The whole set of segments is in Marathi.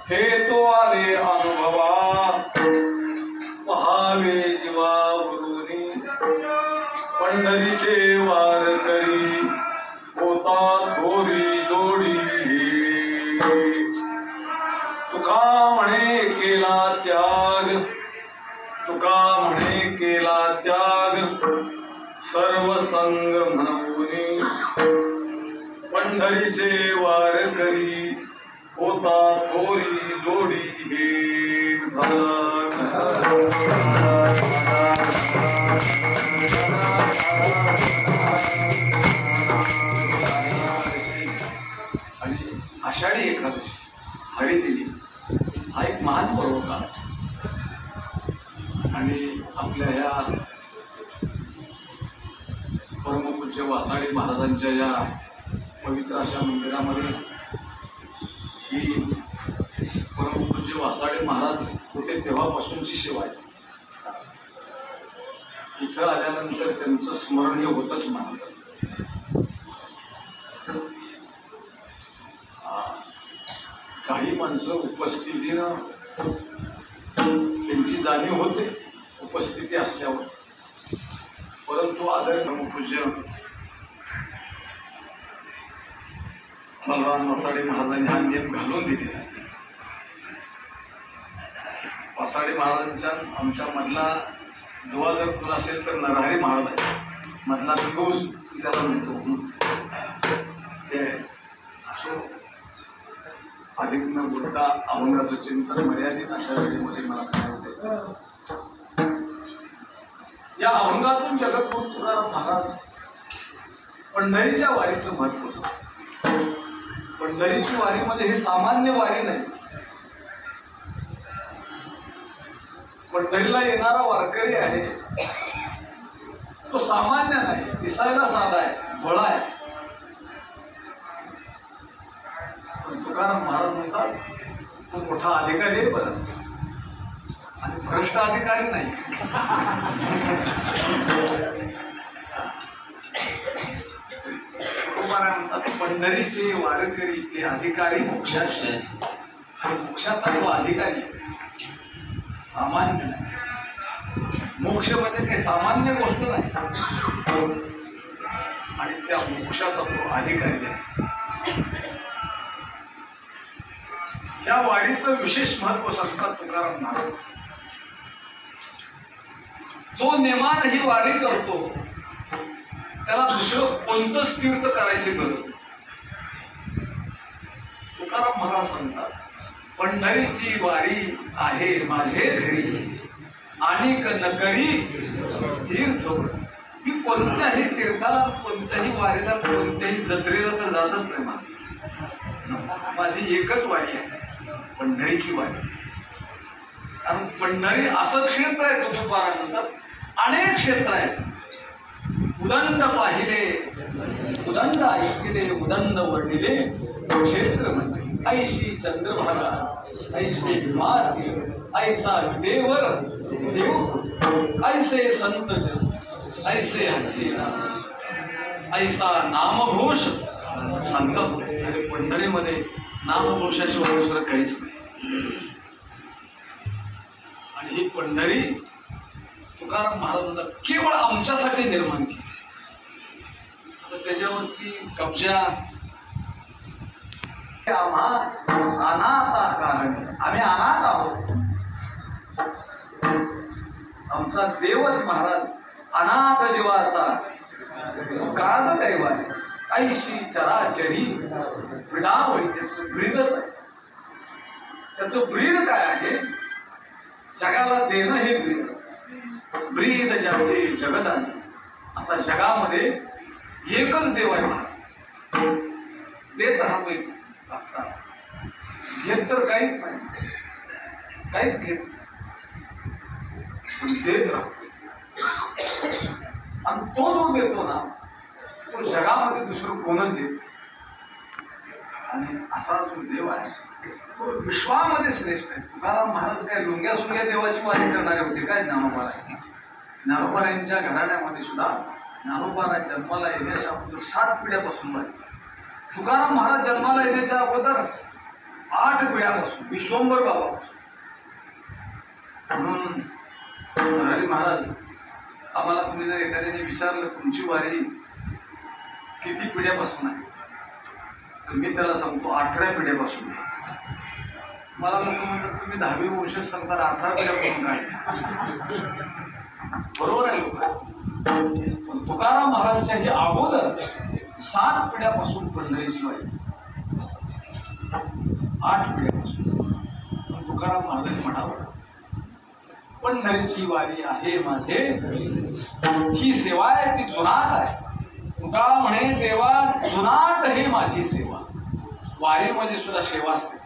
हे तो आले अनुभवा पहावे जीवावरुनी पंढरीचे वारकरी होता थोरी जोडी तुका म्हणे केला त्याग तुका म्हणे केला त्याग सर्व संग म्हणून पंढरीचे वारकरी होता थोरी जोडी हे आणि आषाढी एकादशी हरिदिनी हा एक महान पर्व काळ आणि आपल्या या परमपूज्य वासाडी महाराजांच्या या पवित्र अशा मंदिरामध्ये ही परमपूज्य वासाडी महाराज होते तेव्हापासूनची सेवा आहे. इथं आल्यानंतर त्यांचं स्मरण हे होतच मानत. काही माणसं उपस्थितीनं त्यांची जाणीव होते उपस्थिती असल्यावर, परंतु आदरणीय परमपूज्य बलवान वासाडी महाराजांनी हा नियम घालून दिलेला आहे. वासाडी महाराजांच्या आमच्या मधला दुवा जर कोण असेल तर नरहरी महाराज आहे. मधला दिवस त्याला म्हणतो ते असो. अधिक न बोलता अभंगाचं चिंतन मर्यादित अशा वेळेमध्ये मला करायचं. या अभंगातून जगद्गुरु तुकाराम महाराज पंढरीच्या वारीचं महत्व सांगतात. पंढरीची वारीमध्ये हे सामान्य वारी नाही. पंढरीला येणारा वारकरी आहे तो सामान्य नाही, दिसायला साधा आहे, भोळा आहे. पण तुकाराम महाराज म्हणतात तो मोठा अधिकारी आहे बरं, आणि भ्रष्ट अधिकारी नाही. म्हणतात पंढरीचे वारकरी ते अधिकारी मोक्षाचे, आणि मोक्षाचा तो अधिकारी सामान्य नाही. मोक्ष म्हणजे काही सामान्य गोष्ट नाही, आणि त्या मोक्षाचा तो अधिकारी आहे. या वारीचं विशेष महत्व सांगतात तुकाराम महाराज. जो नेमानं ही वारी करतो त्याला दुसरं कोणतंच तीर्थ करायची गरज. तुकाराम महाराज सांगतात पंढरीची वारी आहे माझे घरी आणि नकरी तीर्थ. मी कोणत्याही तीर्थाला, कोणत्याही वारीला, कोणत्याही जत्रेला तर जातच नाही. माझी एकच वारी आहे पंढरीची वारी. कारण पंढरी असं क्षेत्र आहे तुकोबाराम म्हणतात, अनेक क्षेत्र आहेत. उदंड पाहिले उदंड ऐकिले उदंड वर्णिले क्षेत्र म्हणजे ऐशी चंद्रभागा ऐशी माती ऐसा देवर देव ऐसे संत ऐसे ऐसा नामघोष संगम. आणि पंढरीमध्ये नामघोषाशिवाय दुसरं काहीच नाही. आणि ही पंढरी तुकाराम महाराजांना केवळ आमच्यासाठी निर्माण केली. त्याच्यावरती कब्जा आम्हा अनाथा कारण आम्ही अनाथ आहोत. आमचा देवच महाराज अनाथ जीवाचा काळज कैवारी ऐशी चराचरी ब्रीडावळी. त्याचं ब्रीदच आहे. त्याचं ब्रीद काय आहे? जगाला देणं हे ब्रीद. ब्रीद ज्याचे जगदाने, असा जगामध्ये एकच देव आहे महाराज. देत राहतोय घेत तर काहीच नाही, काहीच घेत पण देत राहतो. आणि तो जो देतो ना तो जगामध्ये दुसरं कोणच देत. आणि असा जो देव आहे तो विश्वामध्ये श्रेष्ठ आहे. तुकाराम महाराज काय लुंग्या सुंग्या देवाची वारी करणारे होते काय? ज्ञानोबा. ज्ञानोबा यांच्या घराण्यामध्ये सुद्धा ज्ञानोबा जन्माला येण्याच्या अगोदर 7 पिढ्यापासून तुकाराम महाराज जन्माला येण्याच्या अगोदर 8 पिढ्यापासून विश्वंभर बाबा म्हणून नरहरी महाराज आम्हाला तुम्ही जर एखाद्याने विचारलं तुमची वारी किती पिढ्यापासून आहे तर मी त्याला सांगतो 18व्या पिढ्यापासून. मला लोक म्हणतात तुम्ही 10वी वंश सांगतात 18 पिढ्यापासून काय? बरोबर आहे लोक. पण तुकाराम महाराजांच्या हे अगोदर 7 पिढ्यापासून पंढरीची वारी, 8 पिढ्यापासून. पण तुकाराम महाराजांनी म्हणावं पंढरीची वारी आहे माझे, ही सेवा आहे ती जुनाट आहे. तुका म्हणे देवा जुनाट हे माझी सेवा. वारीमध्ये सुद्धा सेवा असते.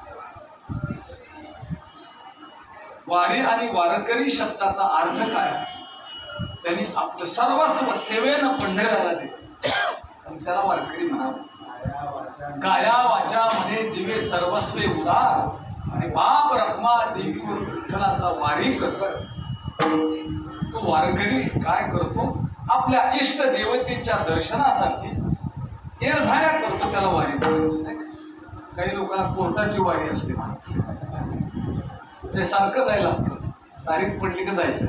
वारी आणि वारकरी शब्दाचा अर्थ काय? त्यांनी आपलं सर्वस्व सेवेनं पंढरीला दिले आणि त्याला वारकरी म्हणावं. काया वाचामध्ये जीवे सर्वस्व उदार आणि बाप रखमा देवीवर विठ्ठलाचा वारी करतो. तो वारकरी काय करतो? आपल्या इष्ट देवतेच्या दर्शनासाठी येरझाऱ्या करतो, त्याला वारी करायचं. काही लोकांना कोर्टाची वारी असते, ते सारखं जायला तारीख पडली का जायचं,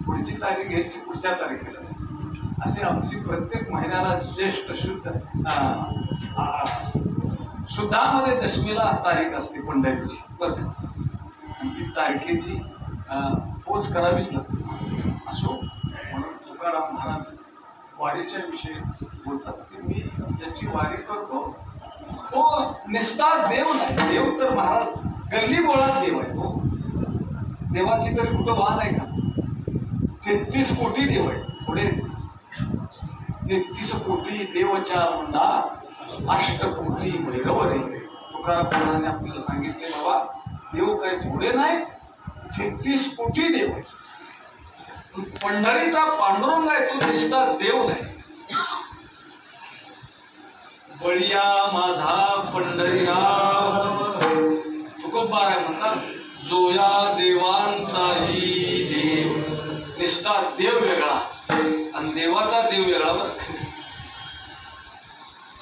पुढची तारीख घ्यायची पुढच्या तारखेला. असे आमची प्रत्येक महिन्याला ज्येष्ठ शुद्धामध्ये दशमीला तारीख असते पंढरीची. आणि ती तारखेची पोच करावीच लागते. असो म्हणून तुकाराम महाराज वारीच्या विषयी बोलतात की मी ज्याची वारी करतो तो निस्तार देव नाही. देव तर महाराज गल्ली बोळात देव आहे. तो देवाची तरी कुठं वाद आहे का? 33 कोटी देव आहे. पुढे 33 कोटी देवच्या म्हणा 8 कोटी भैरव रे. तुकाराम महाराजांनी आपल्याला सांगितले बाबा देव काही थोडे नाही, 33 कोटी देव आहे. पंढरीचा पांडुरंग आहे तो निष्ठा देव नाही. बळिया माझा पंढरीराव तुकोबार आहे म्हणतात, जोया देवांचाही देव. निष्ठा देव वेगळा आणि देवाचा देव वेगळा.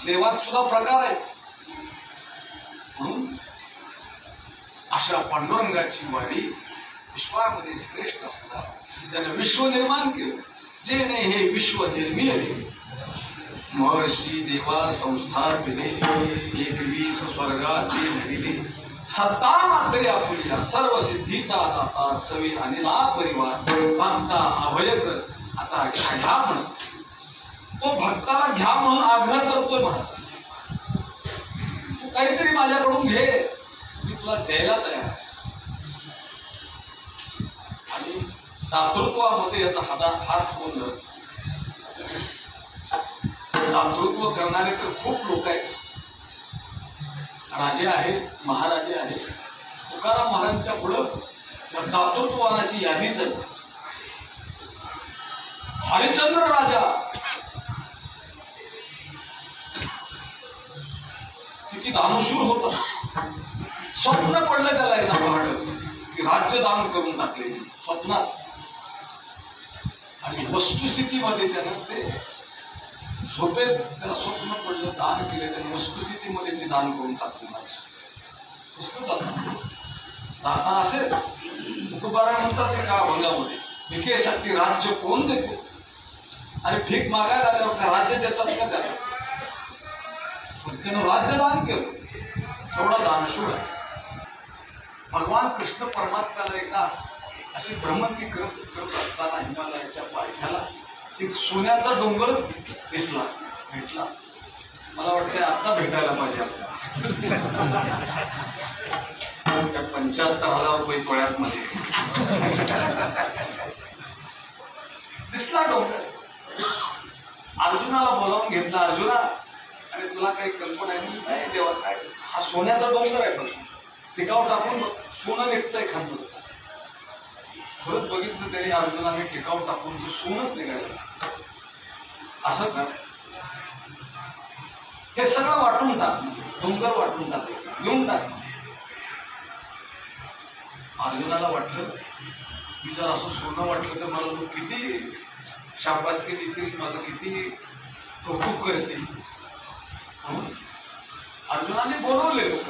देवात सुद्धा प्रकार आहे. म्हणून अशा पांडुरंगाची वारी विश्वामध्ये श्रेष्ठ असतात. त्यानं विश्व निर्माण केलं, जेणे हे विश्व निर्मिले. महर्षी देवा संस्था दिले, 21 स्वर्गाचे धरिले. सत्ता मात्र आपुल्या सर्व सिद्धीचा दाता, सवी अनिला परिवार. भक्ता अभय कर आता घ्या म्हण. तो भक्ताला घ्या म्हणून आग्रह करतोय. महाराज तू काहीतरी माझ्याकडून घे, मी तुला द्यायला तयार. आणि दातृत्वामध्ये याचा हात बोललं. दातृत्व करणारे तर खूप लोक आहेत. राजे आहेत, महाराजे आहेत. तुकाराम महाराजांच्या पुढं दातृत्ववानाची यादीच आहे. हरिश्चंद्र राजा किती दानशूर होता. स्वप्न पडलं त्याला एकदा पहाटच की राज्य दान करून टाकले स्वप्नात. आणि वस्तुस्थितीमध्ये त्यानं ते झोपेत त्याला स्वप्न पडलं, दान केले. त्याने वस्तुस्थितीमध्ये ते दान करून टाकले. दाता असेल तुकोबारा म्हणतात एका अभंगामध्ये, भिकेसाठी राज्य कोण देतो? आणि भीक मागायला आल्यावर का राज्य देतात का त्याला? त्यानं राज्य दान केलं. तेवढा दानशूर आहे. भगवान कृष्ण परमात्म्याला एकदा अशी भ्रमंती करत असताना हिमालयाच्या पायथ्याला एक सोन्याचा डोंगर दिसला, भेटला. मला वाटतं आता भेटायला पाहिजे आपल्याला. त्या 75,000 रुपये तोळ्यात मध्ये दिसला डोंगर. अर्जुनाला बोलावून घेतला. अर्जुना आणि तुला काही कल्पना आहे? नाही देवा काय, हा सोन्याचा डोंगर आहे. पण टिकाव टाकून सोनं निघतंय खांदून. खरंच बघितलं तरी अर्जुनाने टिकाव टाकून तो सोनच निघायला. असं का? हे सगळं वाटून टाक, डोंगर वाटून टाक, घेऊन टाक. अर्जुनाला वाटलं की जर असं सोनं वाटलं तर मला तो किती शाबासकी देतील, माझं किती कौतुक करतील. अर्जुनाने बोलवले लोक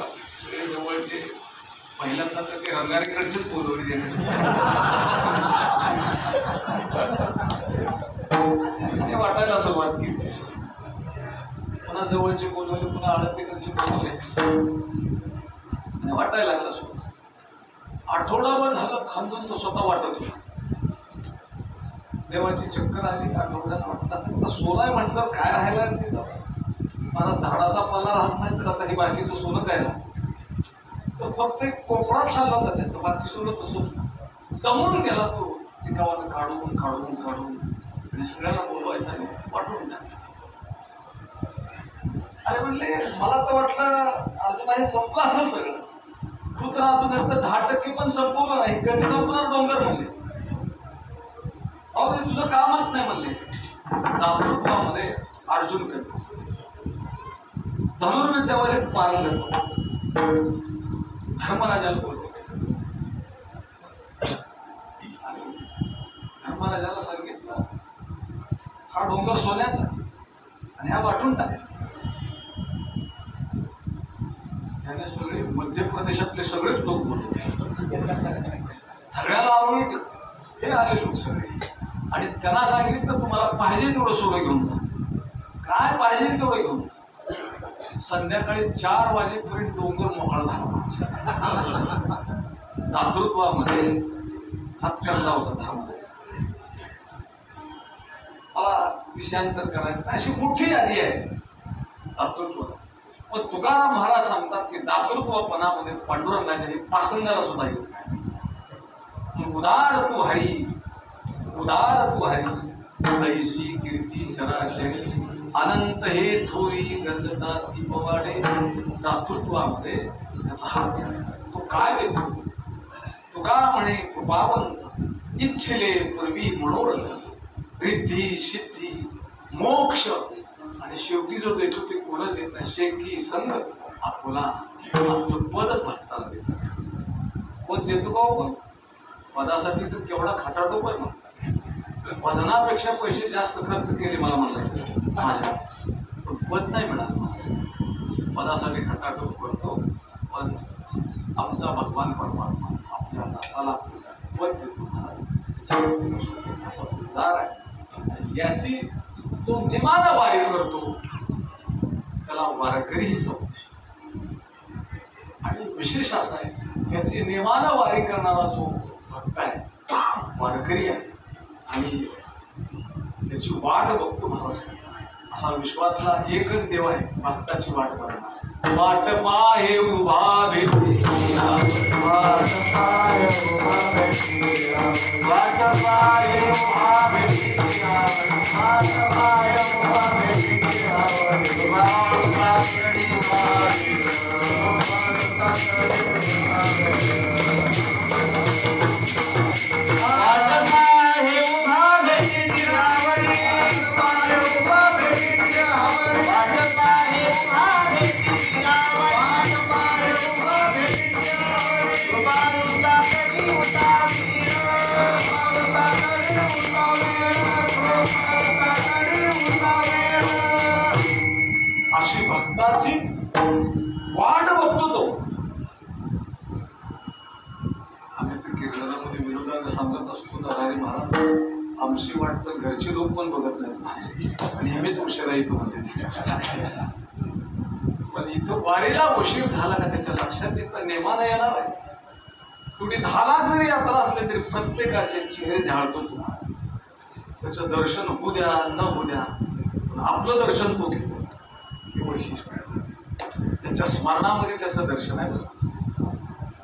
जवळचे पहिल्यांदा तर ते रंगारीकडचेच बोलवले गेले ते वाटायला सुरुवात केली. पुन्हा जवळचे बोलवले, पुन्हा आळतीकडचे बोलवले आणि वाटायला लागला सुरू. आठवडाभर झालं खांदून तो स्वतः वाटत होता. देवाची चक्कर आली. आठवड्यात वाटतात सोलाय म्हटलं काय राहायला मला झाडाचा पाला राहत नाही, तर आता हे बाकीचं सोनं काय राहत. तर फक्त एक कोपराच खाल्ला होता त्याचा, बाकी सोनं तसं दमून गेला तो. एकावानं काढून काढून काढून आणि सगळ्यांना बोलवायचा नाही, वाटून द्या. अरे म्हणले मला तर वाटलं अजून हे संपलं असं सगळं. तू तर अजून 10% पण संपवलं नाही, कधी संपणार डोंगर म्हणले. अहो ते तुझं कामच नाही म्हणले. दातृत्वामध्ये अर्जुन करतो, धनुर्विद्यावर एक पारंगत धर्मराजाला बोलतो. धर्मराजाला सांगितलं हा डोंगर सोन्याचा आणि हा वाटून टाकायचा. त्याने सगळे मध्य प्रदेशातले सगळेच लोक बोलले, सगळ्याला आवडले. हे आले लोक सगळे आणि त्यांना सांगितलं तुम्हाला पाहिजे तेवढं सोनं घेऊन जा, काय पाहिजे तेवढं घेऊन. संध्याकाळी 4 वाजेपर्यंत डोंगर मोकळा झाला. दातृत्वामध्ये हातकर्ता होता धर्मामध्ये. मला विषयांतर करायचं अशी मोठी यादी आहे दातृत्व. पण तुकाराम महाराज सांगतात की दातृत्वपणामध्ये पांडुरंगाच्या पासंगाला सुद्धा येत नाही. उदार तू हरी, उदार तू हरी, ऐशी कीर्ती चराचरी अनंत हे थोरी गंजता ती पवाडे. दातृत्वामध्ये त्याचा हात तो काय देतो. तुका म्हणे कृपावंत इच्छिले पूर्वी मनोरथ रिद्धी सिद्धी मोक्ष आणि शेवटी जो देतो ते कोणच देत नाही. शेकी संघ आपला आपलं पदच भक्ताला देतात. कोण देतो का पण पदासाठी तर केवढा खटाटो पण मग वजनापेक्षा पैसे जास्त खर्च केले मला म्हणलं माझ्या, पण पद नाही मिळालं. पदासाठी खटाटोप करतो पण आमचा भगवान परमात्मा आपल्या नाताला पद देतो असा उद्धार आहे. याची तो निमाना वारी करतो त्याला वारकरी ही समज. आणि विशेष असा आहे याची निमाना वारी करणारा जो भक्त आहे वारकरी आहे आणि त्याची वाट बघतो महाराज. असा विश्वातला एकच देव आहे भक्ताची वाट बघणार. वाट पाहे उभा भेटिया, वाट पाहे उभा भेटिया, वाट पाहे उभा भेटिया, वाट पाहे उभा भेटिया, वाट पाहे उभा अशी भक्ताची वाट बघतो तो. आम्ही तर कीर्तनामध्ये विरोधाला सांगत असतो नरहरी महाराज आमची वाट तर घरचे लोक पण बघत नाहीत आणि आम्हीच उशिरा येतो म्हणजे. पण इथं वारीला उशीर झाला का त्याच्या लक्षात येतं नेमानं येणार आहे. कुठे 10 लाख जरी यात्रा असले तरी प्रत्येकाचे चेहरे झाळतो तुम्हाला. त्याचं दर्शन होऊ द्या न होऊ द्या पण आपलं दर्शन तो घेतो. हे वैशिष्ट्य आहे. त्याच्या स्मरणामध्ये त्याचं दर्शन आहे.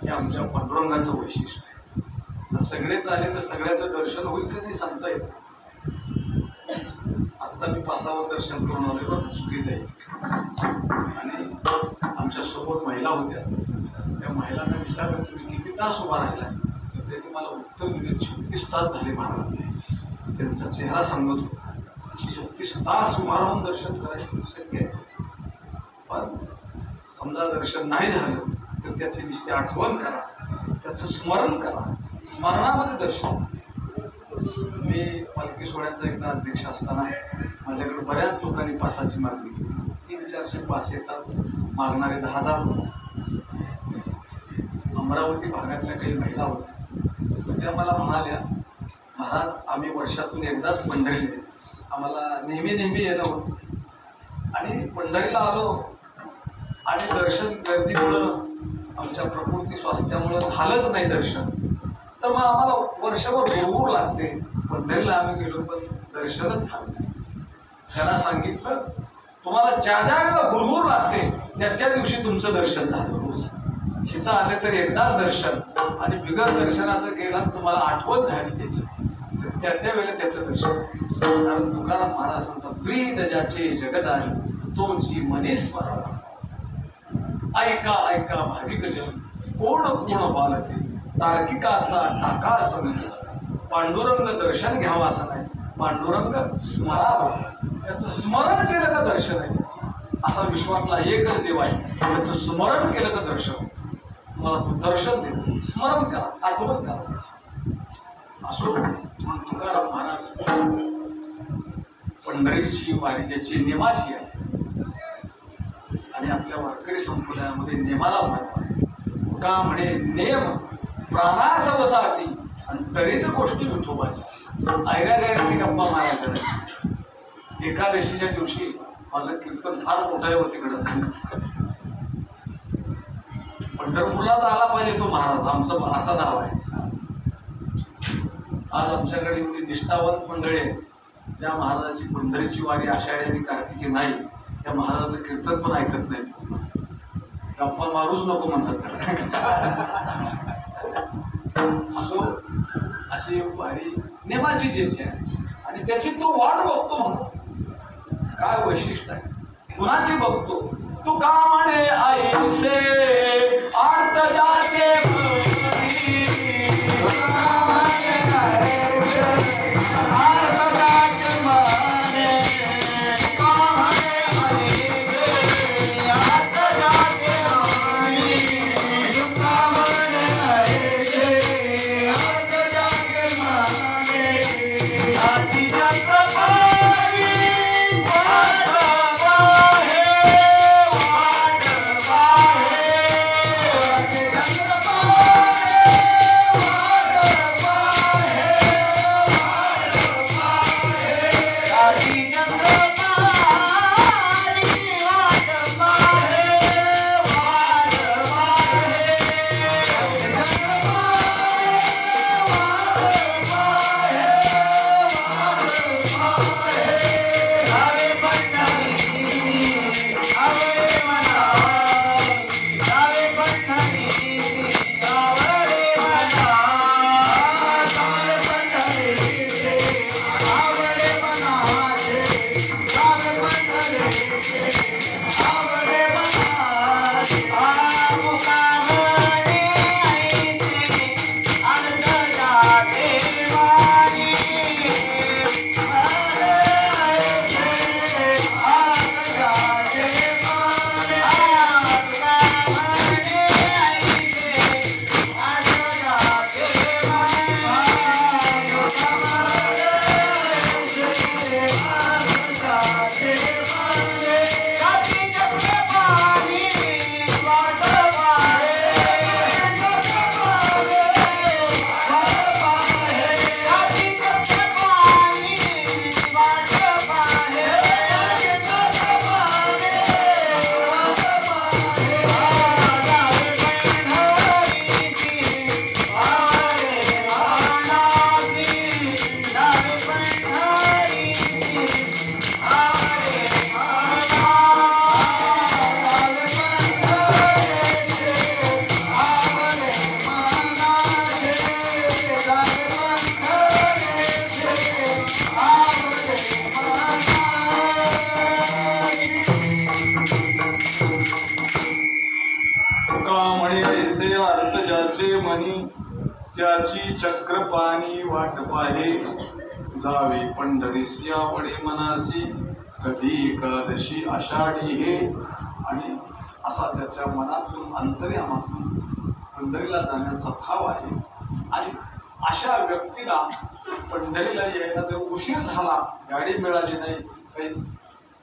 हे आमच्या पांडुरंगाचं वैशिष्ट्य आहे. सगळेच आले तर सगळ्याचं दर्शन होईल का नाही सांगता येत. आता मी 5-6 दर्शन करून आले बरं चुकीचं आहे. आणि आमच्या सोबत महिला होत्या. त्या महिलांना विचारलं तुम्ही किती तास उभा राहिला. ते तुम्हाला उत्तर दिले 36 तास झाले महाराज. त्यांचा चेहरा सांगत होता 36 तास उभा राहून दर्शन करायचं शक्य आहे. पण समजा दर्शन नाही झालं तर त्याची नुसती आठवण करा, त्याचं स्मरण करा. स्मरणामध्ये दर्शन. मी पालखी सोहळ्याचा एकदा अध्यक्ष असताना माझ्याकडे बऱ्याच लोकांनी पासाची मागणी केली. 300-400 पास येतात, मागणारे 10,000. अमरावती भागातल्या काही महिला होत्या. त्या मला म्हणाल्या, महाराज आम्ही वर्षातून एकदाच पंढरीला येतो, आम्हाला नेहमी येणं होतं आणि पंढरीला आलो आणि दर्शन गर्दीमुळं आमच्या प्रकृती स्वास्थ्यामुळं झालंच नाही दर्शन, तर मग आम्हाला वर्षभर भरपूर लागते. पंढरीला आम्ही गेलो पण दर्शनच झालं नाही. त्यांना सांगितलं तुम्हाला ज्या वेळेला भरपूर लागते त्या दिवशी तुमचं दर्शन झालं. रोज हिचं आले तर एकदाच दर्शन आणि बिगर दर्शनाचं गेलं तुम्हाला आठवण झाली त्याची, त्या वेळेला त्याचं दर्शन. कारण तुकाराम महाराज सांगतात ब्रीद ज्याचे जगदारी तो जी मनेस परावा. ऐका ऐका भाविक जन कोण कोण बालते तार्किकाचा टाका समजा. पांडुरंग दर्शन घ्यावा असं नाही, पांडुरंग स्मरावं. त्याचं स्मरण केलं का दर्शन आहे. असा विश्वासला एकच देव आहे, त्याचं स्मरण केलं का दर्शन. मला दर्शन दे, स्मरण करा, आठवण करा. असो म्हणून तुकाराम महाराज पंढरीची वारी ज्याची नेमाची आहे आणि आपल्या वारकरी संप्रदायामध्ये नेमाला महत्व आहे. तुका म्हणे नेम प्राणासवसाठी आणि तरीच गोष्टी विठोबाच्या. ऐऱ्या गैऱ्याने गप्पा मारायच्या नाही. एकादशीच्या दिवशी माझं कीर्तन फार मोठं आहे होतं तिकडं. पंढरपूरला तर आला पाहिजे तो महाराज, आमचं असं नाव आहे. आज आमच्याकडे एवढी निष्ठावंत मंडळी आहे, ज्या महाराजाची पंढरीची वारी आषाढी आणि कार्तिकी नाही त्या महाराजाचं कीर्तन पण ऐकत नाही. गप्पा मारूच नको म्हणतात. असो अशी वारी नेमाची ज्याची आहे आणि त्याची तो वाट बघतो. म्हणून काय वैशिष्ट्य आहे कुणाची बघतो. तू का म्हणे आईसे आर्त जाते त्याची चक्रपाणी वाट पाहे जावे पंढरीसिया वडे मनासी कधी एकादशी आषाढी हे. आणि असा त्याच्या मनातून अंतर्यामातून पंढरीला जाण्याचा भाव आहे. आणि अशा व्यक्तीला पंढरीला यायला जर उशीर झाला, गाडी मिळाली नाही, काही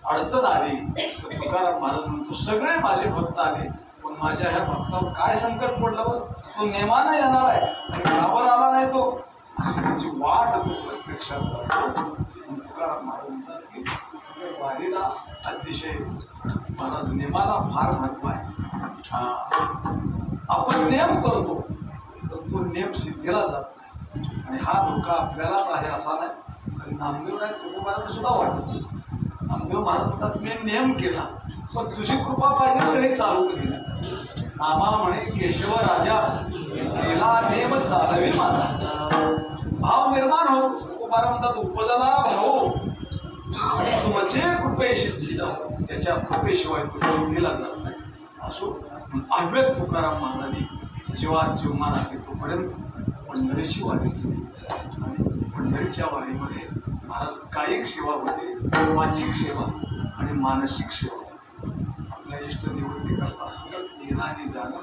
अडचण आली, तर तुकाराम महाराज म्हणतो सगळे माझे भक्त आले पण माझ्या ह्या भक्तावर काय संकट पडलं बघ, तो नेमानं येणार आहे आणि बराबर आला नाही तो, त्याची वाट तो प्रत्यक्षात तुकाराम महाराज म्हणतात की वारीला अतिशय महाराज नेमाला फार महत्व आहे. आपण नेम करतो तर तो नेम सिद्धीला जातो आणि हा धोका आपल्यालाच आहे असा नाही. नामदेव नाही तुकोबारांना सुद्धा वाटतो. नामदेव महाराज म्हणतात मी नेम केला पण तुझी कृपा पाहिजे तर हे चालू केलं. नामा म्हणे केशव राजा केला नेम चालवे माझा, भाव निर्माण हो. तुकोबारा म्हणतात उपजला भाऊ आणि तुमचे कृपेशी सिद्धीला, त्याच्या कृपेशिवाय तो सिद्धीला जात नाही. असो अव्यक्त तुकाराम महाराजांनी जेव्हा जीवमान आहे तोपर्यंत पंढरीची वारी केली आणि पंढरीच्या वारीमध्ये महाराज कायिक सेवा होते, वाचिक सेवा आणि मानसिक सेवा. आपल्या इष्ट निवृत्ती करता सतत येणं आणि जाणं,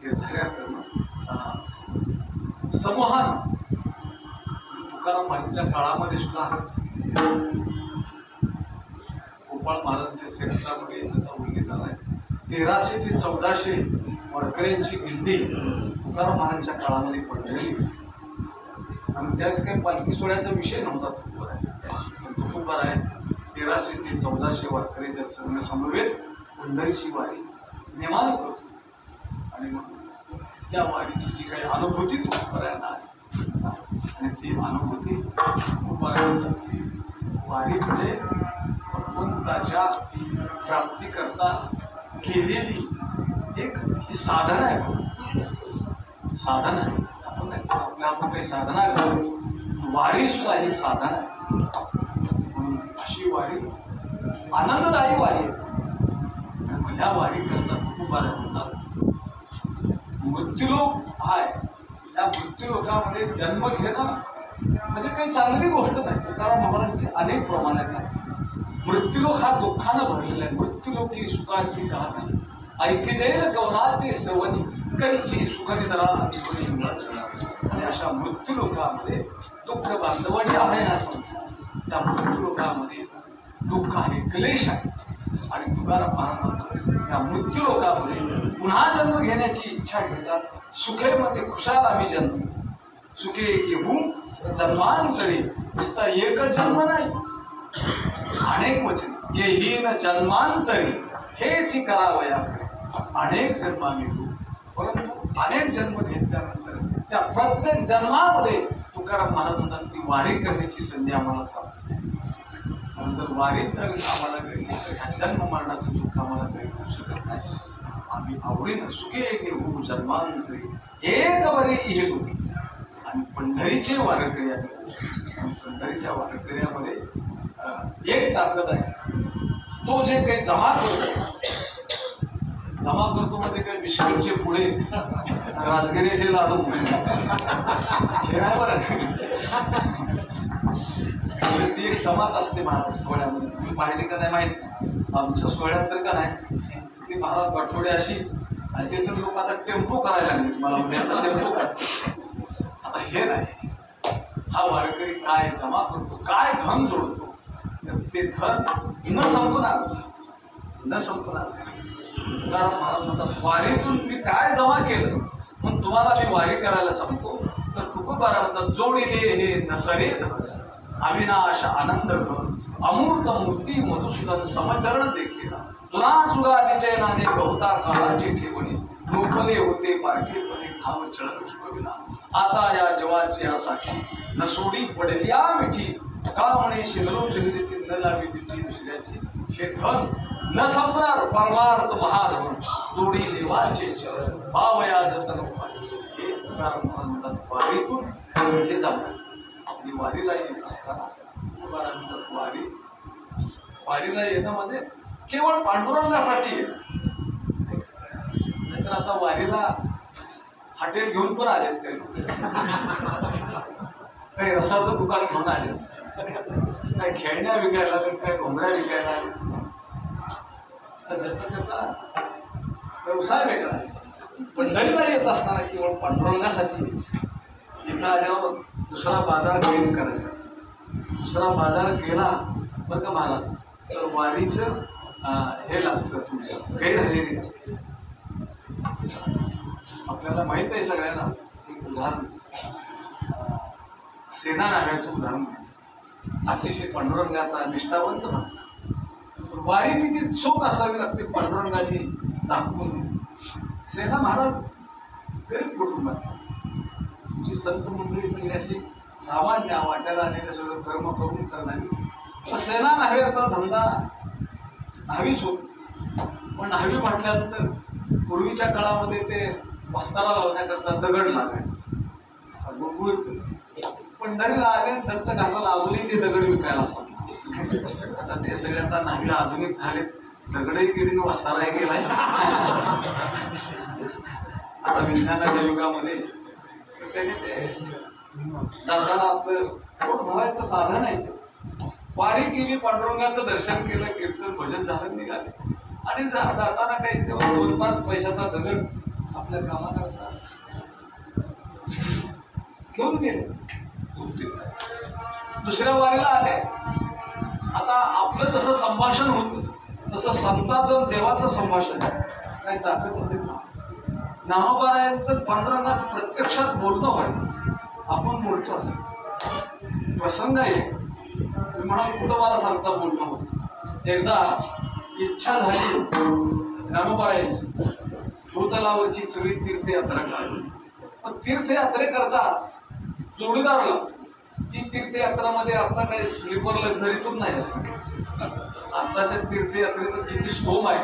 निर्धार्या करणं, समूहानं. तुकाराम महाराजांच्या काळामध्ये सुद्धा गोपाळ महाराजांच्या चरित्रामध्ये त्याचा उल्लेख झाला आहे. 1300 ते 1400 वारकऱ्यांची गिंडी तुकाराम महाराजांच्या काळामध्ये पडलेली आणि त्याच काही पालखी सोहळ्याचा विषय नव्हता. तुकोबार आहे 1300 ते 1400 वारकऱ्याच्या समवेत पंढरीची वारी नेमानं करतो आणि मग त्या वारीची जी काही अनुभूती तुकोबारांना आहे आणि ती अनुभूती तुकोबारांना वारीमध्ये भगवंताच्या प्राप्तीकरता केलेली एक साधन आहे. साधन आहे. आपण काही साधना करू, वारी सुद्धा ही साधन आहे. म्हणून अशी वारी आनंददायी वारी आहे. ह्या वारी करता तुकोबारा म्हणतात मृत्यूलोक आहे. त्या मृत्यूलोकामध्ये जन्म घेणं म्हणजे काही चांगली गोष्ट नाही. तुकाराम महाराजांची अनेक प्रमाण आहेत. मृत्यूलोक हा दुःखानं भरलेला आहे. मृत्यूलोकी सुखाची गाथा ऐकजेल कवनाचे सवनी करीची सुखनिद्रा आणि अशा मृत्यूलोकामध्ये दुःख बांधवणी आहे ना. त्या मृत्यूलोकामध्ये दुःख आहे, क्लेश आहे आणि तुकाराम महाराज त्या मृत्यूलोकामध्ये पुन्हा जन्म घेण्याची इच्छा घेतात. सुखेमध्ये खुशाल आम्ही जन्म सुखे येऊन जन्मांतरी नुसता एक जन्म नाही, अनेक वचन येईन जन्मांतरी हेच करावया. अनेक जन्म आम्ही घेऊ, परंतु अनेक जन्म घेतल्यानंतर त्या प्रत्येक जन्मामध्ये तुकाराम महाराज म्हणतात ती वारी करण्याची संधी आम्हाला प्राप्त. नंतर वारीत जर आम्हाला घडली तर ह्या जन्म मरणाचं दुःख आम्हाला काही होऊ शकत नाही. आम्ही आवडीनं सुखे घेऊ जन्मांतरी एक बरे हे दुःखी. आणि पंढरीचे वारकरी आहे. पंढरीच्या वारकऱ्यामध्ये एक ताकद आहे. तो जे काही जमा करतो मध्ये काही बिस्किटचे पुढे राजगिरीचे लाडू हे नाही बरं. ती एक जमात असते महाराज सोहळ्यामध्ये. तुम्ही पाहिली का नाही माहिती. आमच्या सोहळ्यात तर का नाही ती महाराज गठोडे अशी आणि तिथून लोक आता टेम्पो करायला लागले. मला म्हणजे टेम्पो करा. आता हे नाही. हा वारकरी काय जमा करतो, काय धन जोडतो, ते धन न संपणार. तुकाराम महाराज म्हणतात वारीतून मी काय जमा केलं म्हणून तुम्हाला मी वारी करायला सांगतो. तर तुकोबारा म्हणतात जोडिले हे नसरे अविनाश आनंद कर अमूर्त मूर्ती मधुसूदन समचरण देखील तुला जुगादीचे नाने बहुता काळाचे ठेवणे लोकले होते पारखेपणे खाव चढविला. आता या जवाची यासाठी नसोडी पडल्या मिठी का म्हणे शिंदरो जगदेतील न लावी तिची दुसऱ्याची. हे धन न संपणार परमार्थ महाधन जोडी देवाचे चरण भावया जतन. हे तुकाराम म्हणतात वारीतून हे जातात. आपली वारीला येत असताना तुकाराम म्हणतात वारीला येणं म्हणजे केवळ पांडुरंगासाठी आहे. नाहीतर आता वारीला हॉटेल घेऊन पण आलेत काही रसाचं दुकान घेऊन आले, काही खेळण्या विकायला तर काही घोंगड्या विकायला. तर त्याचा व्यवसाय वेगळा आहे. पंढरीला येत असताना केवळ पांडुरंगासाठी इथं आल्यावर दुसरा बाजार गैर करायचा. दुसरा बाजार केला बरं का मला तर वारीचं हे लागतं तुमचं गैरहजेरी लागते. आपल्याला माहित आहे सगळ्यांना एक उदाहरण, सेना नाव्याचं उदाहरण अतिशय पांडुरंगाचा निष्ठावंत माणूस, वारी किती चोख असावी लागते पांडुरंगाने दाखवून. सेना महाराज गरीब कुटुंबात, तुमची संत मंडळी सगळी अशी सामान्य वाट्याला आलेलं सगळं कर्म करून करणारी. सेना न्हाव्याचा धंदा न्हावीच होत, पण न्हावी म्हटल्यानंतर पूर्वीच्या काळामध्ये ते वस्ताला लावण्याकरता दगड लागायचा, गुळगुळ पंढरीला आले दत्त घाटाला अजूनही ते दगड विकायला असतात. आता ते सगळे आता न्हावीला आधुनिक झाले, दगडही केली वस्तालाही गेलाय. आता विज्ञानाच्या युगामध्ये दादाला आपलं पोट भरायचं साधन आहे. वारी केली, पांडुरंगाचं दर्शन केलं, कीर्तन भजन झालं, निघाले. आणि जाताना काही तेव्हा 2-5 पैशाचा दगड आपल्या कामाकरता घेऊन गेले. दुसऱ्या वारीला आले. आता आपलं जसं संभाषण होतं तसं संतांचं देवाचं संभाषण काही ताकद असेल ना, नामोबारायांचं पांडुरंगात प्रत्यक्षात बोलणं व्हायचं. आपण बोलतो असं प्रसंग आहे. म्हणाल कुठं मला सांगता बोलणं होतं. एकदा इच्छा झाली नामोबारायांची, भूतलावरची सगळी तीर्थयात्रा काढली. पण तीर्थयात्रेकरता जोडीदार लागतो. ती तीर्थयात्रामध्ये आता काही स्लीपर लक्झरीतून नाही. आताच्या तीर्थयात्रेचं किती स्टोम आहे.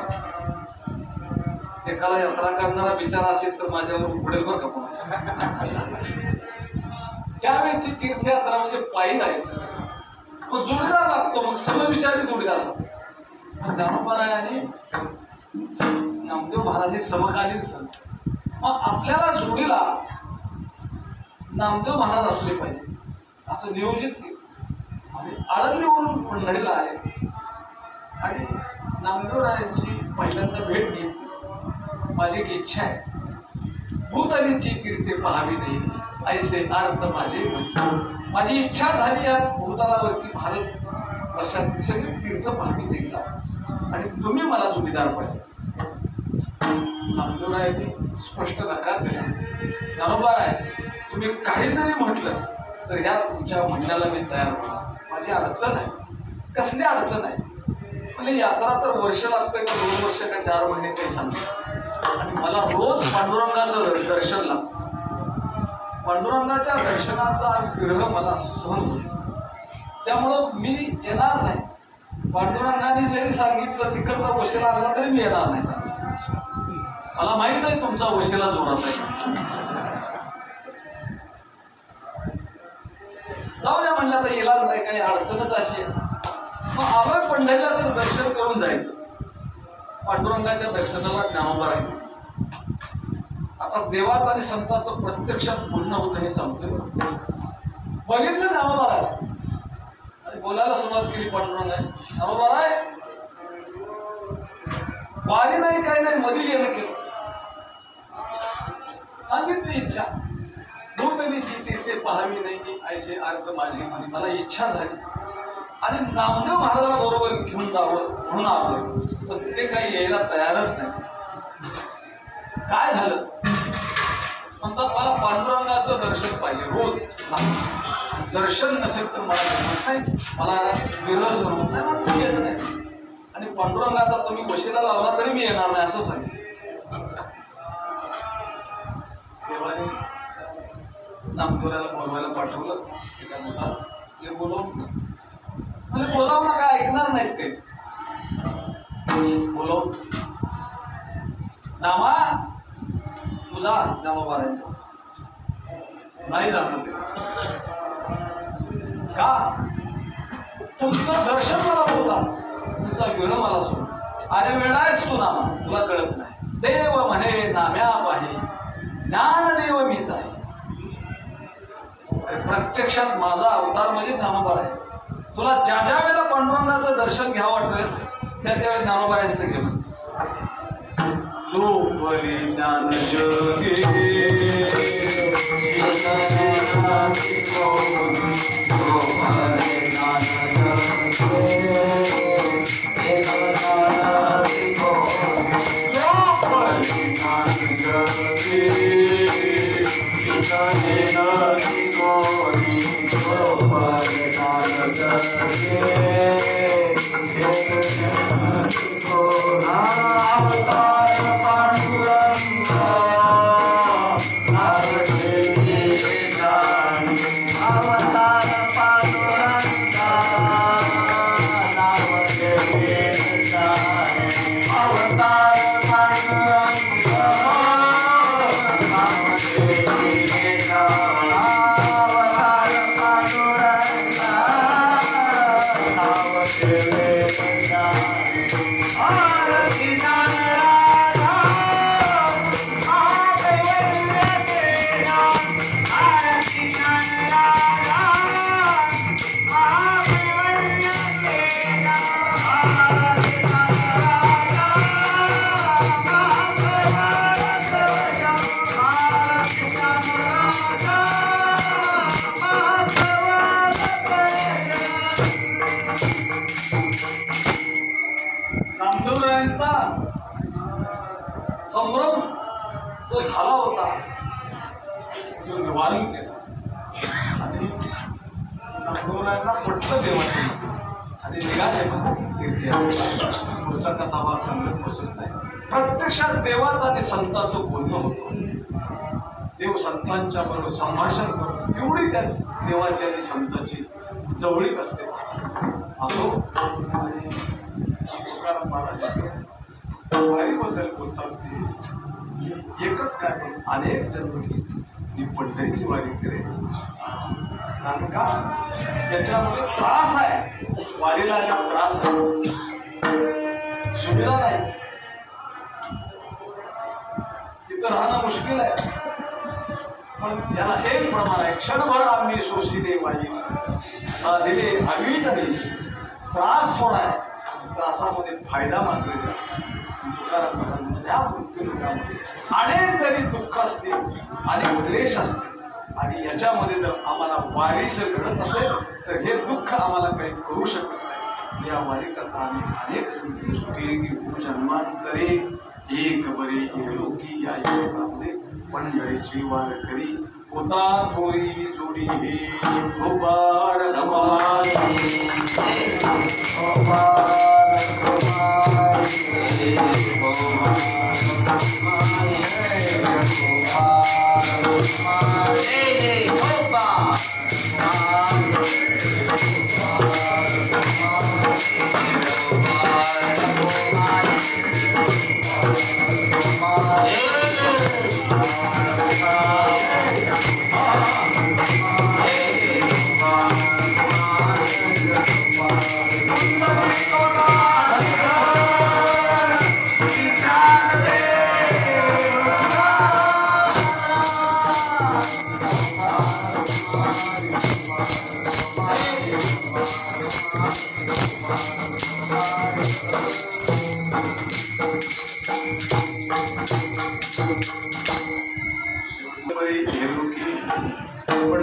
एखादा यात्रा करणारा विचार असेल तर माझ्यावर उघडेल बरं का. त्यावेळेची तीर्थयात्रा म्हणजे पायी जायचं, मग जोडीदार लागतो. मग समविचारी जोडीदार लागतो. ज्ञानोबारायांनी नामदेव महाराज हे समकालीन संत, मग आपल्याला जोडीला नामदेव महाराज असले पाहिजे असं नियोजित केलं. आणि आळंदीवरून पंढरीला आले आणि नामदेवरायांची पहिल्यांदा भेट घेतली. माझी एक इच्छा आहे, भूतलीची कीर्ती पाहावी नाही ऐसे अर्थ माझे. माझी इच्छा झाली या भूतलावरची भारत वर्षात सगळी तीर्थ पाहावी नाही आणि तुम्ही मला जोडीदार पाहिजे. नामदेवरायांनी स्पष्ट नकार दिला. नामोबा आहे, तुम्ही काही जरी म्हटलं तर ह्या तुमच्या म्हणण्याला मी तयार होणार. माझी अडचण आहे. कसली अडचण आहे म्हणजे यात्रा तर वर्ष लागतंय का 2 वर्ष का 4 महिने काही सांगतो. आणि मला रोज पांडुरंगाचं दर्शन लागतं. पांडुरंगाच्या दर्शनाचा विरह मला सहन होतो. त्यामुळं मी येणार नाही. पांडुरंगाने जरी सांगितलं तिकडचा वशिला आला तरी मी येणार नाही. मला माहित नाही तुमचा वशिला जोरात आहे. जाऊ द्या म्हणलं तर येणार नाही, काही अडचणच अशी आहे. मग आपण पंढरीला तर दर्शन करून जायचं. पांडुरंगाच्या दर्शनाला ज्ञानोबा राहील. आता देवाचं आणि संतांचं प्रत्यक्षात बोलणं होतं हे सांगतोय. बघितलं ज्ञानोबा राहील आणि बोलायला सुरुवात केली. पांडुरंगाने ज्ञानोबा राय वारी नाही काही नाही मध्ये येणं केलं. सांगितली इच्छा, भूतलीची तीर्थे पाहावी नाही ऐसे अर्थ माझी म्हणे. मला इच्छा झाली आणि नामदेव महाराजाला बरोबर घेऊन जावं म्हणून आलो, पण ते काही यायला तयारच नाही. काय झालं म्हणतात, मला पांडुरंगाचं दर्शन पाहिजे रोज. दर्शन नसेल तर मला जमत नाही, मला विरह जमत नाही, मला येत नाही. आणि पांडुरंगाचा तुम्ही वशिला लावला तरी मी येणार नाही असं सांगितलं. देवाने नामदेवराला बोलवायला पाठवलं. एका मुलाला ते बोलवून म्हणजे बोलावं ना, काय ऐकणार नाहीत ते. बोलव नामा तुझा नामोबारायचा नाही जाणार ते. का? तुमचं दर्शन मला बोला, तुमचा विरह मला सोड. अरे वेळा आहेस तू नामा, तुला कळत नाही. देव म्हणे नाम्या पाहे, ज्ञानदेव मीच आहे. प्रत्यक्षात माझा अवतार म्हणजे नामोबा आहे. तुला ज्या ज्या वेळेला पांडुरंगाचं दर्शन घ्यावं वाटतं त्या त्यावेळेस नामोबारायांचं घेऊन लोकवली ज्ञान जगे ज्ञान संभ्रम तो झाला होता, तो निवारण केला आणि नागपूरांना पटलं देवाचे आणि निघाले पुढचा कथावा सांगत बसत नाही. प्रत्यक्षात देवाचं आणि संतांचं बोलणं होतं. देव संतांच्या बरोबर संभाषण करतो, एवढी त्या देवाची आणि संतांची जवळीक असते. असो आणि तुकाराम महाराज वारीबद्दल बोलतात ते एकच काय, अनेक जन्मी ही पंढरीची वारी करेल. कारण का त्याच्यामध्ये त्रास आहे, वारीला जो त्रास आहे, सुविधा नाही, तिथं राहणं मुश्किल आहे. पण याला एक प्रमाण आहे, क्षणभर आम्ही शोषिले वाई दिले अवीट दिली. त्रास थोडा आहे, त्रासामध्ये फायदा मात्र त्या मृत्यूलोकामध्ये अनेक तरी दुःख असते आणि क्लेश असते. आणि याच्यामध्ये जर आम्हाला वारी जर घडत असेल तर हे दुःख आम्हाला काही करू शकत नाही. या वारीकरता आम्ही अनेक जन्मांतरे एक बरे लोकी या युगामध्ये पंढरीची वारकरी होता थोरी जोडी हे गोपाळ धमाली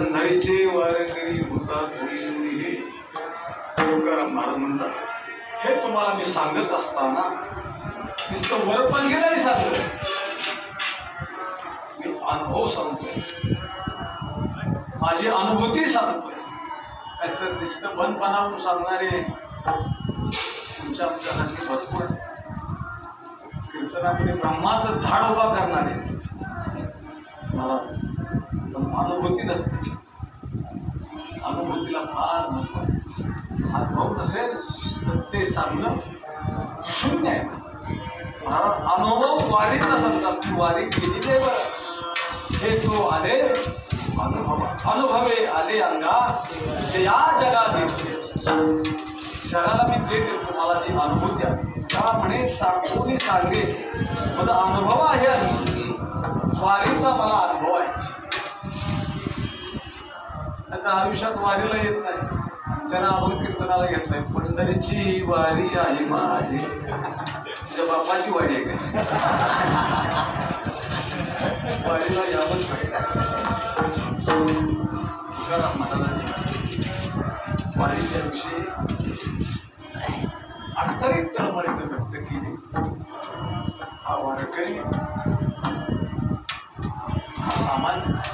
पंढरीचे वारकरी होता थोडी हे तुकाराम महाराज म्हणतात. हे तुम्हाला मी सांगत असताना नुसतं वरपंगी नाही सांगत, मी अनुभव सांगतोय, माझी अनुभूती सांगतोय. नाहीतर नुसतं बनपणावरून सांगणारे तुमच्या आमच्यासाठी भरपूर कीर्तनामध्ये ब्रह्माचं झाड उभा करणारे मला अनुभूती नसते. अनुभूतीला फार महत्व आहे. अनुभव नसेल तर ते सांगणं शून्य आहे. महाराज अनुभव वारीचा सांगतात, वारी केली नाही बरं, हे तो आले अनुभवे आले अंगात ते या जगात येते. जगाला मी ते देतो, मला ती अनुभूती आहे. का म्हणे कोणी सांगे माझा अनुभव आहे, वारीचा मला अनुभव आहे. आता आयुष्यात वारीला येत नाही, त्यांना आपण कीर्तनाला घेत नाही. पंढरीची वारी आहे माझी, तुझ्या बापाची वारी आहे का? वारीला यावंच पाहिजे. तुकाराम महाराजांनी वारीच्या विषयी आंतरिक तळमळीने व्यक्त केली. हा वारकरी सामान्य नाही.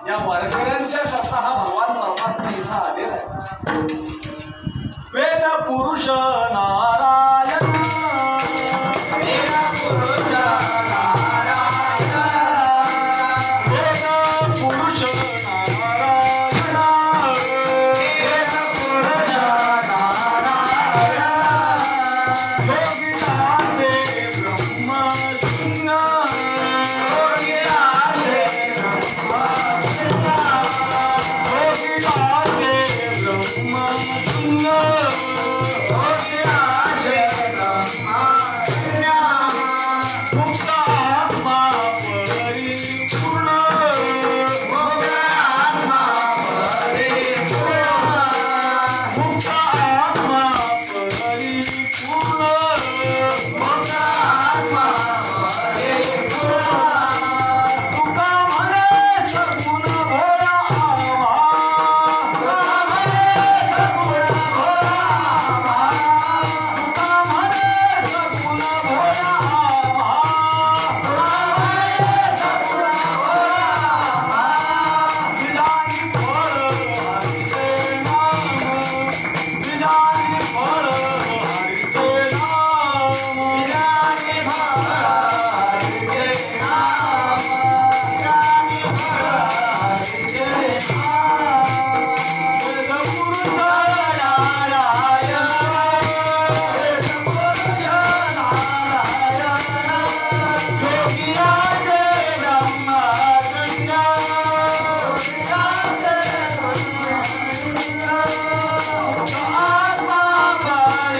या वारकऱ्यांच्या करता हा भगवान परमात्मा इथं आलेला आहे. वेद पुरुष नारायण, वेद पुरुष नारायण, वेद पुरुष नारायण, वेद पुरुष नारायण, योगिनाथे ब्रह्मशून्य, योगिनाथे ब्रह्मशून्य, योगिनाथे ब्रह्मशून्य, योगिनाथे ब्रह्मशून्य, मुक्त आत्मा परिपूर्ण, मुक्त आत्मा परिपूर्ण, मुक्त आत्मा परिपूर्ण, मुक्त आत्मा परिपूर्ण. तुका म्हणे सगुण भोळा आम्हा, तुका म्हणे सगुण भोळा आम्हा, तुका म्हणे सगुण भोळा आम्हा, तुका म्हणे सगुण भोळा आम्हा. विधानी फळ हरीचे नाम, विधानी फळ हरीचे नाम, विधानी फळ हरीचे नाम, विधानी फळ हरीचे नाम. वेद पुरुष नारायण, वेद पुरुष नारायण, योगिराजे ब्रह्मशून्य, योगिराजे ब्रह्मशून्य, आत्मा परिपूर्ण, आत्मा परिपूर्ण,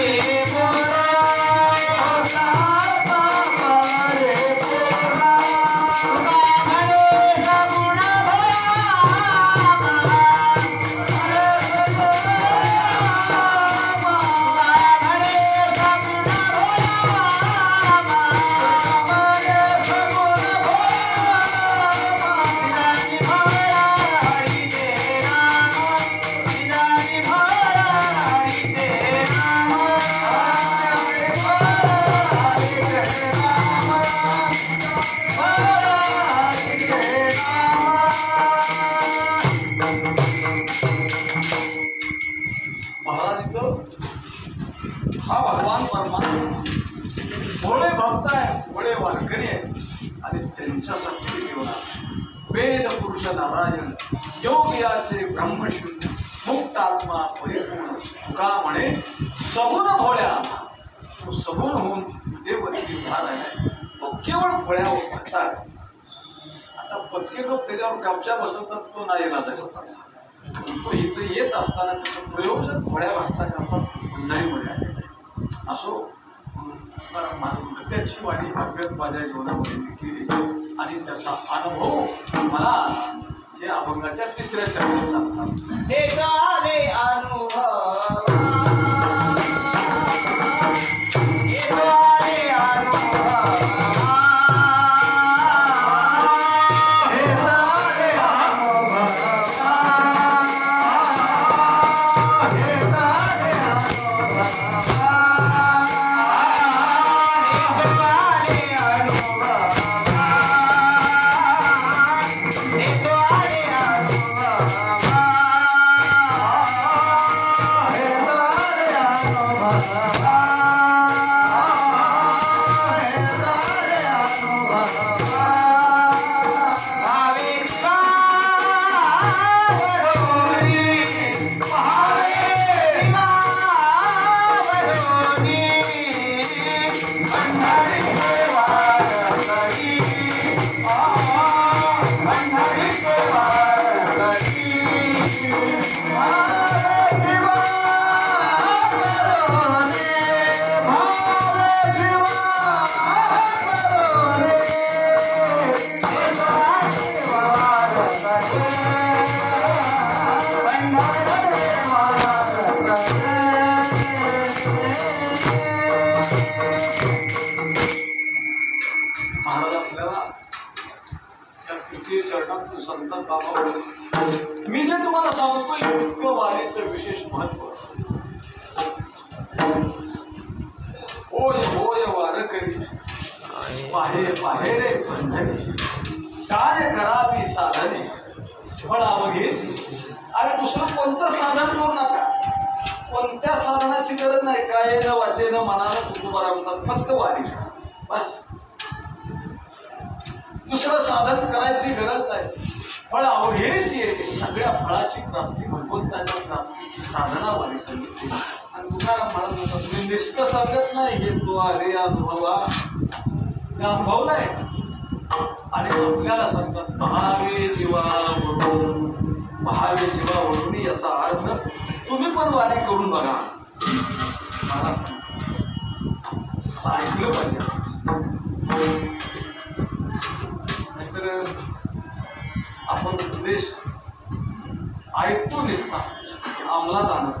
म्हणे सगुण भोळा आम्हा, म्हणे सगुण भोळा आम्हा, म्हणे सगुण भोळा आम्हा, म्हणे सगुण भोळा आम्हा. विधानी फळ हरीचे नाम, विधानी फळ हरीचे नाम, विधानी फळ हरीचे नाम, फळ हरीचे नाम. महाराज इथं हा भगवान परमात्मा भोळे भक्त आहे, भोळे वारकरी आहे आणि त्यांच्यासाठी घेऊन आला. वेद पुरुष नारायण, योग याचे ब्रह्मशून्य, मुक्त आत्मा परिपूर्ण. तुका म्हणे सगुण भोळ्या, तो सगुण होऊन देवती उभा राहिलाय. तो केवळ भोळ्या भक्ता आहे. आता पक्के लोक त्याच्यावर कब्जा बसवतात, तो नाही माझा होता. तो इथं येत असताना त्याचा प्रयोग जर भोळ्या भक्ता करतात नाही भोळ्या असो. त्याची वाणी भागवत माझ्या जीवनामध्ये मी केली आणि त्याचा अनुभव मला या अभंगाच्या तिसऱ्या चरणात सांगतात. हे गाणे अनुभव, हे गाणे अनुभव, हे गाणे अनुभव, हे गाणे महाराज आपल्याला या तृतीय चरणात संत बाबा मी जे तुम्हाला सांगतो इतकं वाणीचं विशेष महत्व. होय होय वारकरी पाहे पाहे रे पंढरी, काय करावी साधने फळ अवघे. अरे दुसरं कोणतं साधन करू नका. कोणत्या साधनाची गरज नाही. काय न वाचे न मनानं तुकोबाराय म्हणतात फक्त वारी बस. दुसरं साधन करायची गरज नाही. फळ अवघेच येते. सगळ्या फळाची प्राप्ती भगवंताच्या प्राप्तीची साधना वारी सांगितली. आणि तुकाराम म्हणत होता तुम्ही निष्ठ सांगत नाही हे तू आले अनुभवा अनुभवलाय. आणि आपल्याला सांगतात पहावे जीवावरून पहावे जीवावरून याचा अर्थ तुम्ही पण वारी करून बघा. मला ऐकलं पाहिजे. नाहीतर आपण उपदेश ऐकतो दिसता अंमलात आणत.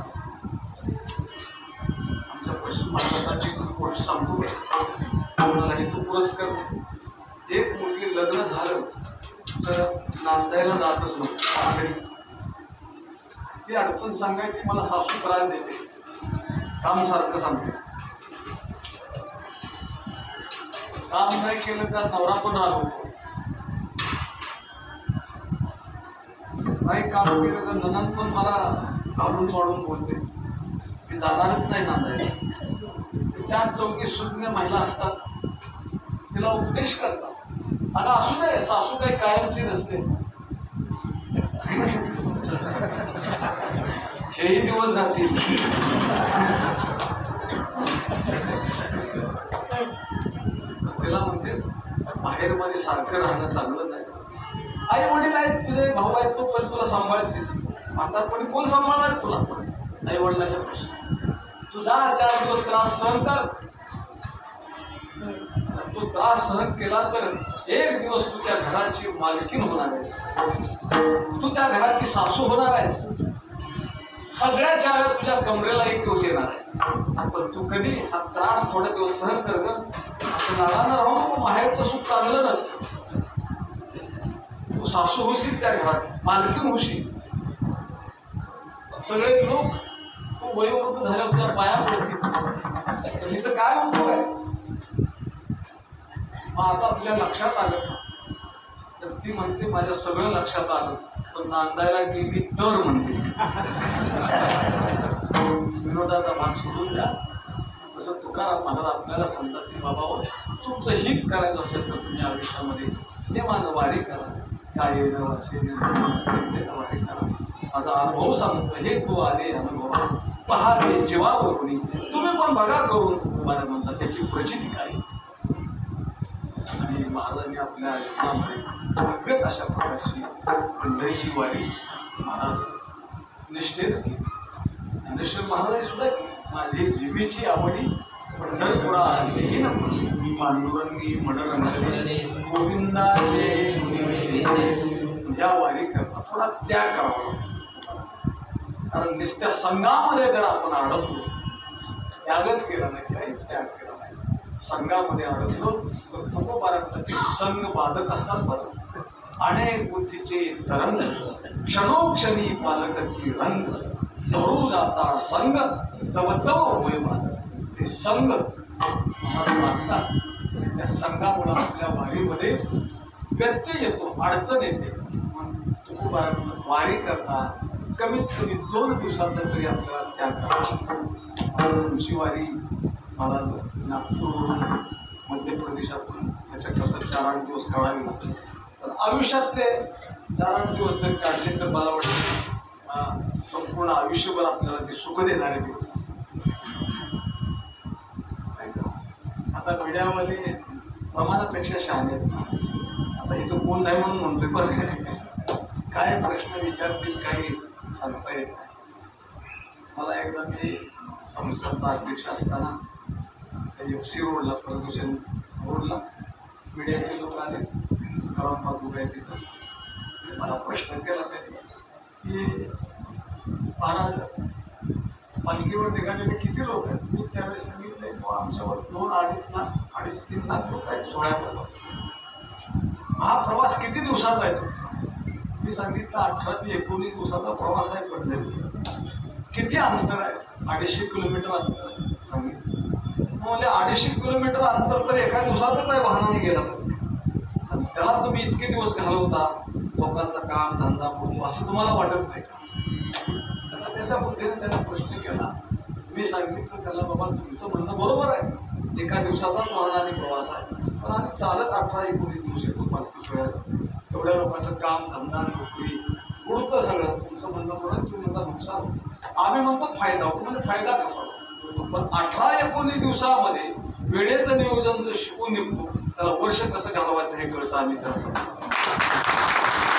आमच्या पश्चिम भारताची गोष्ट सांगतो. आम्हाला हेतू पुरस्कार एक मुलगी लग्न झालं तर नांदायला जातच नव्हतं. ती अडचण सांगायची मला सासू त्रास देते. काम सारखं सांगते. काम नाही केलं तर नवरा पण राहतो. काही काम केलं तर ननंद पण मला घालून सोडून बोलते. मी जाणारच नाही नांदायला. चार चौकी शून्य महिला असतात तिला उपदेश करतात. आता असू दे सासू काही कायमची नसते. हेही दिवस जातील. तिला म्हणते बाहेर मध्ये सारखं राहणं चांगलं नाही. आई वडील आहेत तुझे भाऊ आहेत तो पण तुला सांभाळते. म्हातारपणी कोण सांभाळणार तुला. आई वडिलाच्या प्रश्न तुझा 4 दिवस त्रास सहन कर. तू त्रास सहन केला तर एक दिवस तू त्या घराची मालकीण होणार आहेस. तू त्या घराची सासू होणार आहेस. सगळ्याच्या वेळेस तुझ्या कमरेला एक दिवस येणार आहे. पण तू कधी हा त्रास थोडे दिवस सहन कर ग. असं नारायण राहून माहेरचं सुख चांगलं नसतं. तू सासू होशील त्या घरात मालकीण होशील. सगळे लोक तू वयोवृद्ध झाल्यावर तुझ्या पाया पडतील. तर काय होतो आहे. मग आता तुझ्या लक्षात आलं तर ती म्हणते माझ्या सगळं लक्षात आलं पण नांदायला गेली तर म्हणते. विनोदाचा भाग सोडून द्या. तसं तुकाराम महाराज आपल्याला सांगतात की बाबा तुमचं हित करायचं असेल तर तुम्ही आयुष्यामध्ये ते माझं वारी करा. काय वारी करा. माझा अनुभव सांगतो हे तू आले अनुभव पहावे जीवावरून तुम्ही पण बघा करून तुम्हाला म्हणतात त्याची प्रचिती काय. आणि महाराजांनी आपल्या आयुष्यामध्ये सगळ्यात अशा प्रकारची पंढरीची वारी महाराज निष्ठेनं केली. ज्ञानेश्वर महाराजांनी सुद्धा माझी जीवीची आवडी पंढरपुरा आली ना पांडुरंगी मडरंगी गोविंदाचे या वारी करता थोडा त्याग करावा. कारण नुसत्या संघामध्ये जर आपण अडकलो त्यागच केला नाही काहीच त्याग केला नाही. संघामध्ये अडकलो तर तुकोबारांसाठी संघ बाधक असतात. बरं अनेक बुद्धीचे तरंग क्षणोक्षणी पालक की रंग धरू जाता संघ तव तव होय माझ. ते संघ मागतात. त्या संघामुळे आपल्या वारीमध्ये व्यत्यय येतो अडचण येते. तुकोबारांना वारी करता कमीत कमी 2 दिवसाचा तरी आपल्याला त्याग करावा. तुमची वारी मला नागपूरवरून मध्य प्रदेशातून याच्याकरता 4-8 दिवस काढावे लागते. तर आयुष्यातले 4-8 दिवस जर काढले तर मला वाटतं संपूर्ण आयुष्यभर आपल्याला ते सुख देणारे दिवस. आता मीडियामध्ये प्रमाणापेक्षा शहाणे आहेत. आता इथं कोण नाही म्हणून म्हणतोय पण काय प्रश्न विचारतील काही सांगता येत नाही. मला एकदा मी संस्थाचा अध्यक्ष असताना FC रोडला प्रदूषण रोडला मीडियाचे लोक आले गरम उठायचे. मला प्रश्न केला त्यांनी की महाराज पालखीवर निघालेले किती लोक आहेत. मी त्यावेळेस सांगितले आमच्यावर 2-2.5-3 लाख लोक आहेत 16 हा प्रवास किती दिवसाचा आहे तुमचा. मी सांगितलं 18 ते 19 दिवसाचा प्रवास आहे. पडले किती अंतर आहे. 250 किलोमीटर अंतर आहे सांगितलं. म्हणजे 250 किलोमीटर अंतर तर एका दिवसातच आहे वाहनाने गेला तर. त्याला तुम्ही इतके दिवस घालवता, लोकांचं काम धंदा बघू असं तुम्हाला वाटत नाही का? त्याच्या बुद्धीने त्याने प्रश्न केला. मी सांगितलं त्याला, बाबा तुमचं म्हणणं बरोबर आहे, एका दिवसाचाच वाहनाने प्रवास आहे, पण आम्ही चालत 18-19 दिवस येतो पालखी वेळेला, एवढ्या लोकांचं काम धंदा नोकरी उडतं सगळं. तुमचं म्हणणं म्हणून तुम्ही म्हणता नुकसान, आम्ही म्हणतो फायदा होतो. म्हणजे फायदा कसा होतो? पण 18-19 दिवसामध्ये वेळेचं नियोजन जर शिकून निघतो, त्याला वर्ष कसं घालवायचं हे कळतं. आम्ही त्याचं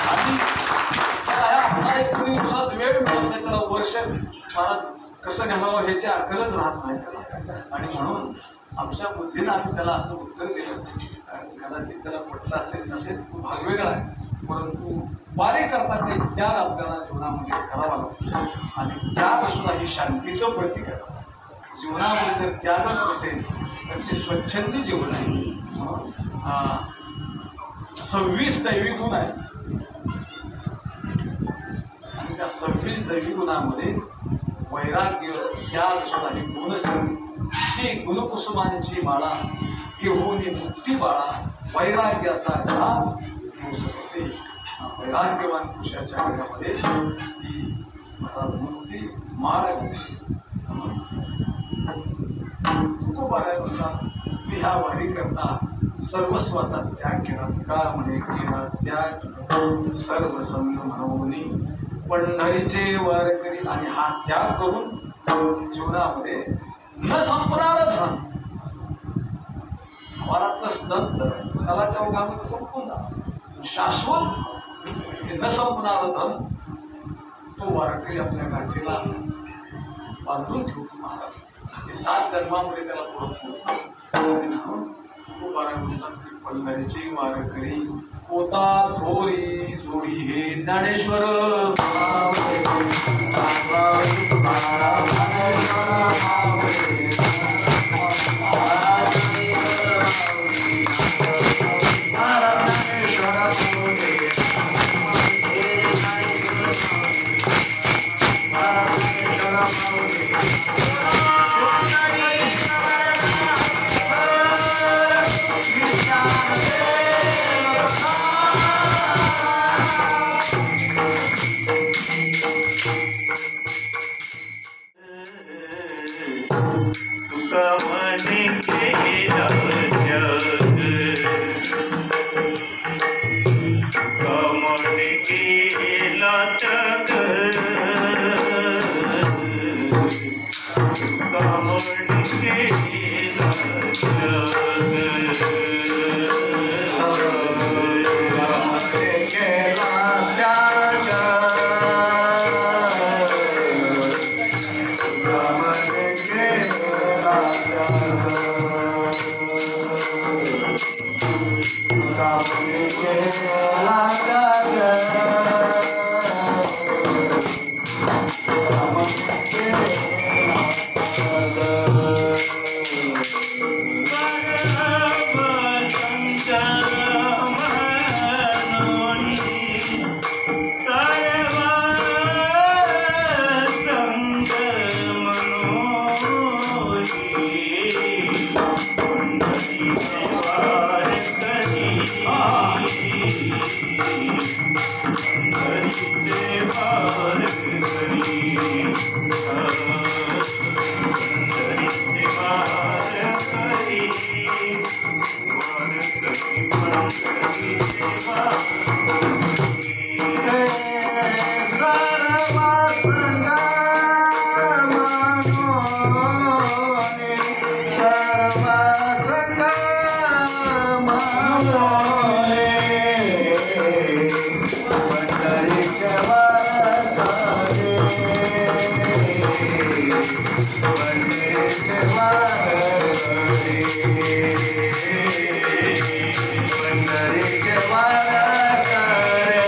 आणि त्याला 18-19 दिवसात वेळ मिळत नाही, त्याला वर्ष भारत कसं घालावं ह्याची अक्कलच राहत नाही त्याला. आणि म्हणून आमच्या बुद्धीनं आम्ही त्याला असं उत्तर दिलं. कदाचित त्याला पटलं असेल नसेल, तो भाग वेगळा आहे, परंतु वारी करताना एक त्याग आपल्याला जीवनामध्ये करावा लागतो. आणि त्याग सुद्धा ही शांतीचं प्रतीक आहे. जीवनामध्ये जर त्यागच असेल तर ते स्वच्छंदी जीवन आहे. 26 दैवी गुण आहेत आणि त्या 26 दैवी गुणामध्ये वैराग्य, त्याग सुद्धा ही गुण. ही गुणकुसुमांची माळा घेऊन मुक्ती बाळा, वैराग्याचा घाम होते. वैराग्यवान पुरुषाच्या घरामध्ये ही मुक्ती माळ मी ह्या वारी करता सर्वस्वाचा त्याग केला. का म्हणे केला त्याग सर्व संग म्हणून पंढरीचे वारकरी. आणि हा त्याग करून जीवनामध्ये न संपणारं धन, वरातलं धन कालाच्या ओघामध्ये संपून जातं. शाश्वत न संपणारं धन तो वारकरी आपल्या गाठीला बांधून ठेवतो महाराज. 7 जन्मामध्ये त्याला पोहोचतो. तो वारकरी पंढरीची वारकरी पोता थोरी जोडी हे ज्ञानेश्वर. पंढरीचे वारकरी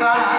का